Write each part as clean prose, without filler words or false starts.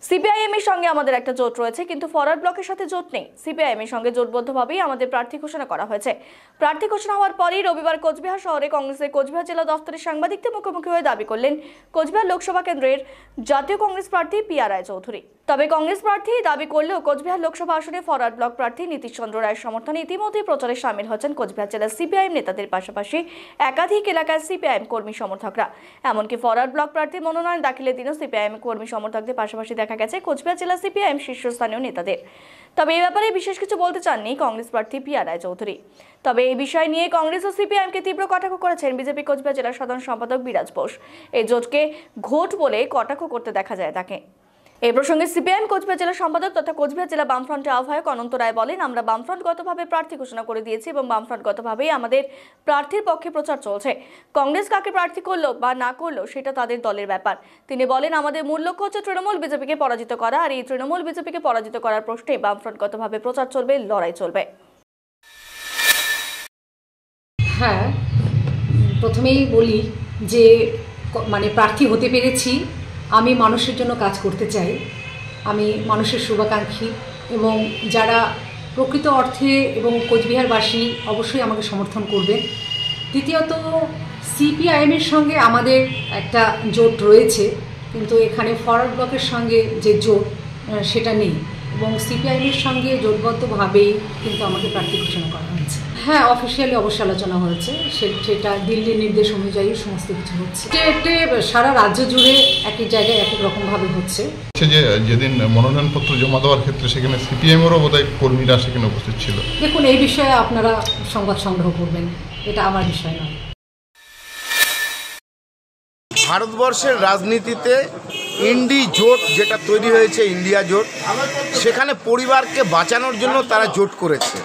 CPIM এর সঙ্গে আমাদের একটা জোট রয়েছে, কিন্তু ফরওয়ার্ড ব্লকের সাথে জোট নেই। সিপিআইএম এর সঙ্গে জোটবদ্ধভাবেই আমাদের প্রার্থী ঘোষণা করা হয়েছে। প্রার্থী ঘোষণা হওয়ার পরই রবিবার কোচবিহার শহরে কংগ্রেসের কোচবিহার জেলা দফতরে সাংবাদিকদের মুখোমুখি হয়ে দাবি করলেন কোচবিহার লোকসভা কেন্দ্রের জাতীয় কংগ্রেস প্রার্থী পিয়া রায় চৌধুরী। তবে কংগ্রেস প্রার্থী দাবি করলেও কোচবিহার লোকসভা আসনে ফরওয়ার্ড ব্লক প্রার্থী নীতিশ চন্দ্র রায়ের সমর্থনে ইতিমধ্যেই প্রচারে সামিল হচ্ছেন কোচবিহার জেলার সিপিআইএম নেতাদের পাশাপাশি একাধিক এলাকার সিপিআইএম কর্মী সমর্থকরা। এমনকি ফরওয়ার্ড ব্লক প্রার্থী মনোনয়ন দাখিলের দিনও সিপিআইএম কর্মী সমর্থকদের পাশাপাশি দেখা গেছে কোচবিহার জেলা সিপিআইএম শীর্ষস্থানীয় নেতাদের। তবে এই ব্যাপারে বিশেষ কিছু বলতে চাননি কংগ্রেস প্রার্থী পিয়া রায় চৌধুরী। তবে এই বিষয় নিয়ে কংগ্রেস ও সিপিআইএমকে তীব্র কটাক্ষ করেছেন বিজেপি কোচবিহার জেলা সাধারণ সম্পাদক বিরাজ বোস। এই জোটকে ঘোট বলে কটাক্ষ করতে দেখা যায় তাকে। এই প্রসঙ্গে সিপিআইএম কোচবিহার জেলা সম্পাদক তথা কোচবিহার জেলা বামফ্রন্টের আহ্বায়ক অনন্ত রায় বলেন, আমরা বামফ্রন্টগতভাবে প্রার্থী ঘোষণা করে দিয়েছি এবং বামফ্রন্টগতভাবেই আমাদের প্রার্থীর পক্ষে প্রচার চলছে। কংগ্রেস কাকে প্রার্থী করলো বা না করলো সেটা তাদের দলের ব্যাপার। তিনি বলেন, আমাদের মূল লক্ষ্য হচ্ছে তৃণমূল বিজেপিকে পরাজিত করা, আর এই তৃণমূল বিজেপিকে পরাজিত করার প্রশ্নে বামফ্রন্টগতভাবে প্রচার চলবে, লড়াই চলবে। হ্যাঁ, প্রথমেই বলি যে প্রার্থী হতে পেরেছি। আমি মানুষের জন্য কাজ করতে চাই, আমি মানুষের শুভাকাঙ্ক্ষী এবং যারা প্রকৃত অর্থে এবং কোচবিহারবাসী অবশ্যই আমাকে সমর্থন করবে। দ্বিতীয়ত, সিপিআইএমের সঙ্গে আমাদের একটা জোট রয়েছে, কিন্তু এখানে ফরওয়ার্ড ব্লকের সঙ্গে যে জোট সেটা নেই এবং সিপিআইএমের সঙ্গে জোটবদ্ধভাবেই কিন্তু আমাকে প্রার্থী ঘোষণা করা হয়েছে। হ্যাঁ, অফিসিয়ালি অবশ্যই আলোচনা হয়েছে, সেটা দিল্লির নির্দেশ অনুযায়ী সমস্ত কিছু হচ্ছে। সারা রাজ্য জুড়ে এক এক জায়গায় এক এক রকমভাবে হচ্ছে। যেদিন মনোনয়নপত্র জমা দেওয়ার ক্ষেত্রে সেখানে সিপিএমেরও বোধহয় কর্মীরা সেখানে উপস্থিত ছিল। দেখুন, এই বিষয়ে আপনারা সংবাদ সংগ্রহ করবেন, এটা আমার বিষয় নয়। ভারতবর্ষের রাজনীতিতে ইন্ডি জোট যেটা তৈরি হয়েছে, ইন্ডিয়া জোট, সেখানে পরিবারকে বাঁচানোর জন্য তারা জোট করেছে।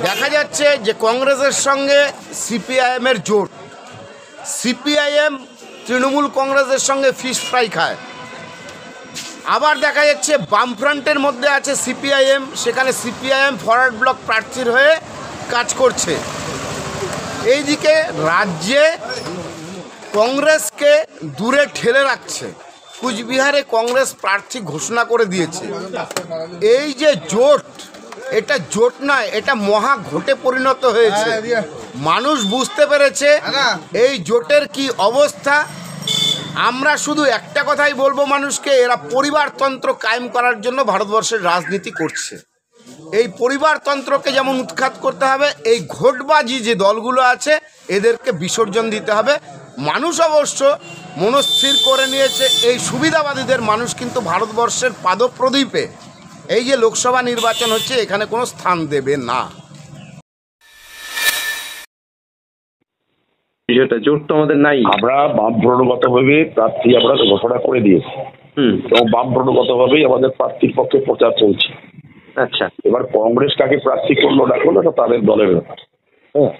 দেখা যাচ্ছে যে কংগ্রেসের সঙ্গে সিপিআইএমের জোট, সিপিআইএম তৃণমূল কংগ্রেসের সঙ্গে ফিশ ফ্রাই খায়। আবার দেখা যাচ্ছে বামফ্রন্টের মধ্যে আছে সিপিআইএম, সেখানে সিপিআইএম ফরওয়ার্ড ব্লক প্রার্থীর হয়ে কাজ করছে। এইদিকে রাজ্যে কংগ্রেসকে দূরে ঠেলে রাখছে। কুচবিহারে কংগ্রেস প্রার্থী ঘোষণা করে দিয়েছে। এই যে জোট, এটা জোট নয়, এটা মহা ঘোটে পরিণত হয়েছে। মানুষ বুঝতে পেরেছে এই জোটের কি অবস্থা। আমরা শুধু একটা কথাই বলবো মানুষকে, এরা পরিবারতন্ত্র কায়েম করার জন্য ভারতবর্ষের রাজনীতি করছে। এই পরিবারতন্ত্রকে যেমন উৎখাত করতে হবে, এই ঘোটবাজি যে দলগুলো আছে এদেরকে বিসর্জন দিতে হবে। মানুষ অবশ্য মনস্থির করে নিয়েছে, এই সুবিধাবাদীদের মানুষ কিন্তু ভারতবর্ষের পাদপ্রদীপে এই যে লোকসভা নির্বাচন হচ্ছে এখানে কোনো স্থান দেবে না। বিষয়টা জোট তো আমাদের নাই। আমরা বামফ্রন্টগতভাবে প্রার্থী আমরা ঘোষণা করে দিয়েছি এবং বামফ্রন্টগতভাবেই আমাদের প্রার্থীর পক্ষে প্রচার চলছে। আচ্ছা, এবার কংগ্রেস কাকে প্রার্থী করলো না করলো এটা তাদের দলের ব্যাপার। হ্যাঁ,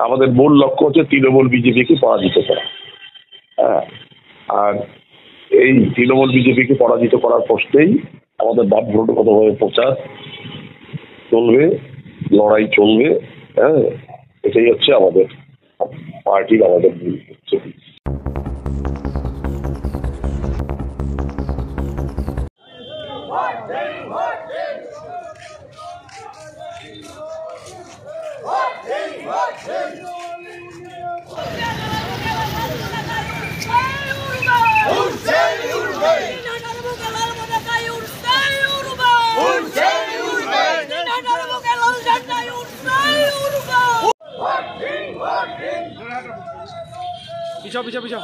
আমাদের মূল লক্ষ্য হচ্ছে তৃণমূল বিজেপিকে পরাজিত করা। হ্যাঁ, আর এই তৃণমূল বিজেপিকে পরাজিত করার প্রশ্নেই আমাদের বামফ্রন্টগতভাবে প্রচার চলবে, লড়াই চলবে। হ্যাঁ, এটাই হচ্ছে আমাদের পার্টির আমাদের মূল লক্ষ্য। পিছাও পিছাও পিছাও।